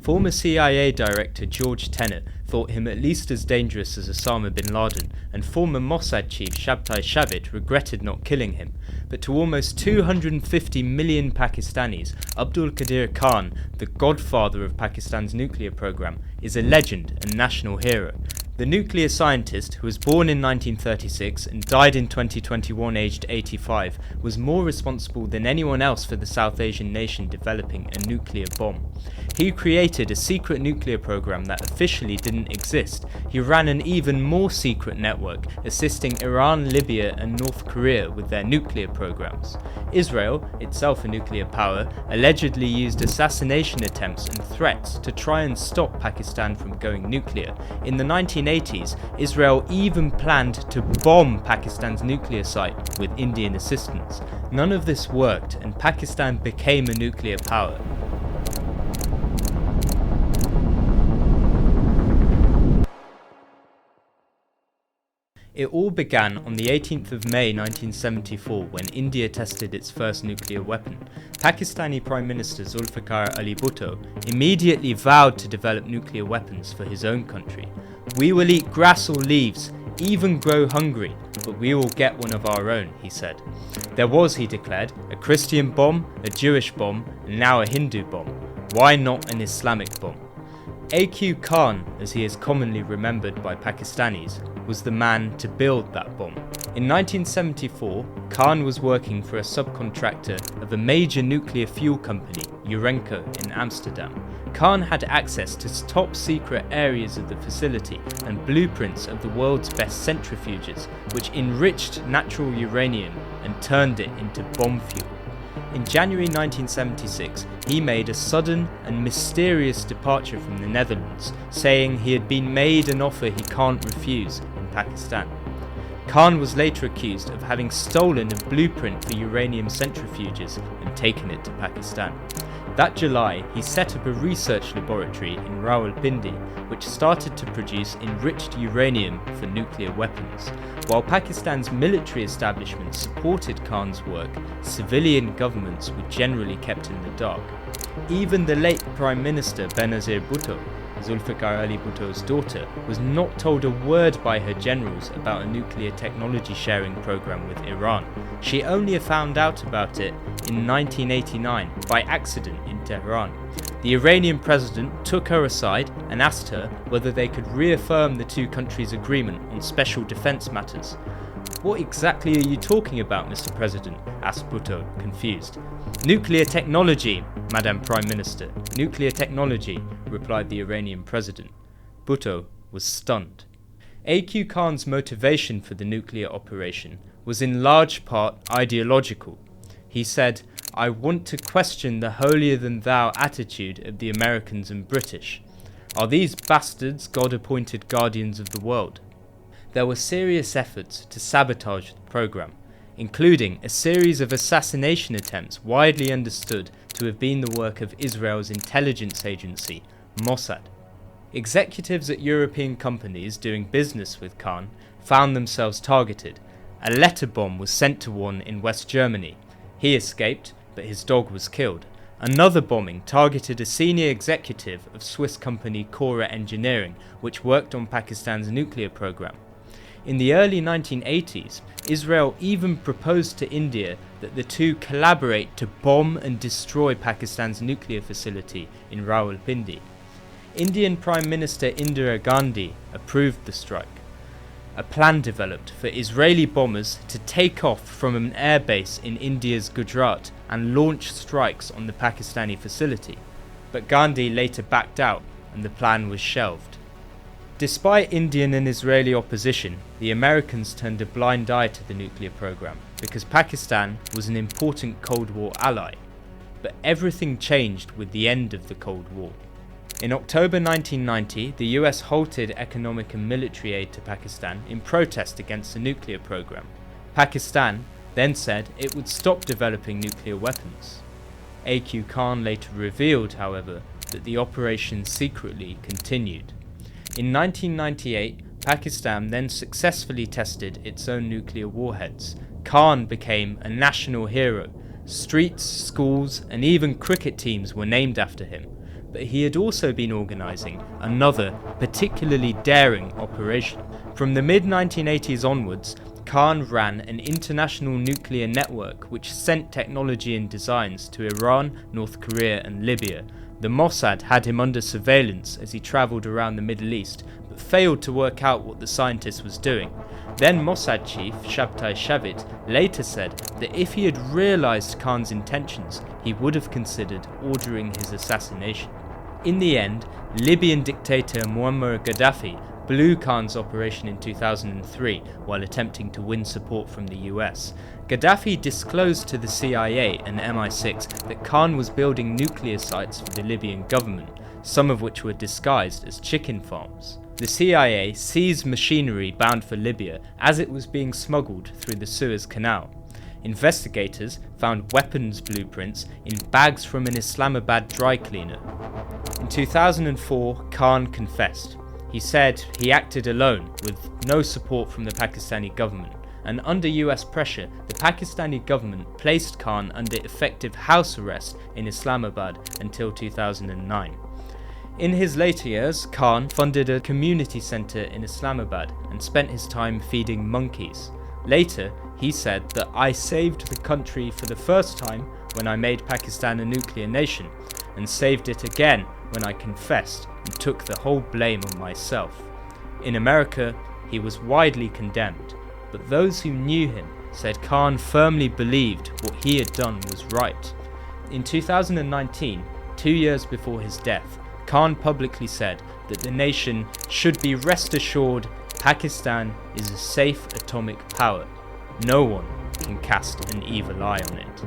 Former CIA Director George Tenet thought him at least as dangerous as Osama bin Laden, and former Mossad chief Shabtai Shavit regretted not killing him. But to almost 250 million Pakistanis, Abdul Qadir Khan, the godfather of Pakistan's nuclear program, is a legend and national hero. The nuclear scientist, who was born in 1936 and died in 2021 aged 85, was more responsible than anyone else for the South Asian nation developing a nuclear bomb. He created a secret nuclear program that officially didn't exist. He ran an even more secret network, assisting Iran, Libya and North Korea with their nuclear programs. Israel, itself a nuclear power, allegedly used assassination attempts and threats to try and stop Pakistan from going nuclear. In the 1980s, Israel even planned to bomb Pakistan's nuclear site with Indian assistance. None of this worked, and Pakistan became a nuclear power. It all began on the 18th of May 1974 when India tested its first nuclear weapon. Pakistani Prime Minister Zulfikar Ali Bhutto immediately vowed to develop nuclear weapons for his own country. "We will eat grass or leaves, even grow hungry, but we will get one of our own," he said. There was, he declared, a Christian bomb, a Jewish bomb, and now a Hindu bomb. Why not an Islamic bomb? A.Q. Khan, as he is commonly remembered by Pakistanis, was the man to build that bomb. In 1974, Khan was working for a subcontractor of a major nuclear fuel company, Urenco, in Amsterdam. Khan had access to top secret areas of the facility and blueprints of the world's best centrifuges, which enriched natural uranium and turned it into bomb fuel. In January 1976, he made a sudden and mysterious departure from the Netherlands, saying he had been made an offer he can't refuse in Pakistan. Khan was later accused of having stolen a blueprint for uranium centrifuges and taken it to Pakistan. That July, he set up a research laboratory in Rawalpindi, which started to produce enriched uranium for nuclear weapons. While Pakistan's military establishment supported Khan's work, civilian governments were generally kept in the dark. Even the late Prime Minister Benazir Bhutto, Zulfikar Ali Bhutto's daughter, was not told a word by her generals about a nuclear technology sharing program with Iran. She only found out about it in 1989 by accident in Tehran. The Iranian president took her aside and asked her whether they could reaffirm the two countries' agreement on special defense matters. "What exactly are you talking about, Mr. President?" asked Bhutto, confused. "Nuclear technology, Madam Prime Minister, nuclear technology," replied the Iranian president. Bhutto was stunned. A.Q. Khan's motivation for the nuclear operation was in large part ideological. He said, "I want to question the holier-than-thou attitude of the Americans and British. Are these bastards God-appointed guardians of the world?" There were serious efforts to sabotage the program, including a series of assassination attempts widely understood to have been the work of Israel's intelligence agency, Mossad. Executives at European companies doing business with Khan found themselves targeted. A letter bomb was sent to one in West Germany. He escaped, but his dog was killed. Another bombing targeted a senior executive of Swiss company Cora Engineering, which worked on Pakistan's nuclear program. In the early 1980s, Israel even proposed to India that the two collaborate to bomb and destroy Pakistan's nuclear facility in Rawalpindi. Indian Prime Minister Indira Gandhi approved the strike. A plan developed for Israeli bombers to take off from an airbase in India's Gujarat and launch strikes on the Pakistani facility, but Gandhi later backed out and the plan was shelved. Despite Indian and Israeli opposition, the Americans turned a blind eye to the nuclear program because Pakistan was an important Cold War ally. But everything changed with the end of the Cold War. In October 1990, the US halted economic and military aid to Pakistan in protest against the nuclear program. Pakistan then said it would stop developing nuclear weapons. A.Q. Khan later revealed, however, that the operation secretly continued. In 1998, Pakistan then successfully tested its own nuclear warheads. Khan became a national hero. Streets, schools, and even cricket teams were named after him. but he had also been organising another, particularly daring operation. From the mid-1980s onwards, Khan ran an international nuclear network which sent technology and designs to Iran, North Korea and Libya. The Mossad had him under surveillance as he travelled around the Middle East, but failed to work out what the scientist was doing. Then Mossad chief Shabtai Shavit later said that if he had realised Khan's intentions, he would have considered ordering his assassination. In the end, Libyan dictator Muammar Gaddafi blew Khan's operation in 2003 while attempting to win support from the US. Gaddafi disclosed to the CIA and MI6 that Khan was building nuclear sites for the Libyan government, some of which were disguised as chicken farms. The CIA seized machinery bound for Libya as it was being smuggled through the Suez Canal. Investigators found weapons blueprints in bags from an Islamabad dry cleaner. In 2004, Khan confessed. He said he acted alone with no support from the Pakistani government, and under US pressure, the Pakistani government placed Khan under effective house arrest in Islamabad until 2009. In his later years, Khan funded a community centre in Islamabad and spent his time feeding monkeys. Later, he said that I saved the country for the first time when I made Pakistan a nuclear nation, and saved it again when I confessed and took the whole blame on myself. In America, he was widely condemned, but those who knew him said Khan firmly believed what he had done was right. In 2019, 2 years before his death, Khan publicly said that the nation should be rest assured Pakistan is a safe atomic power. No one can cast an evil eye on it.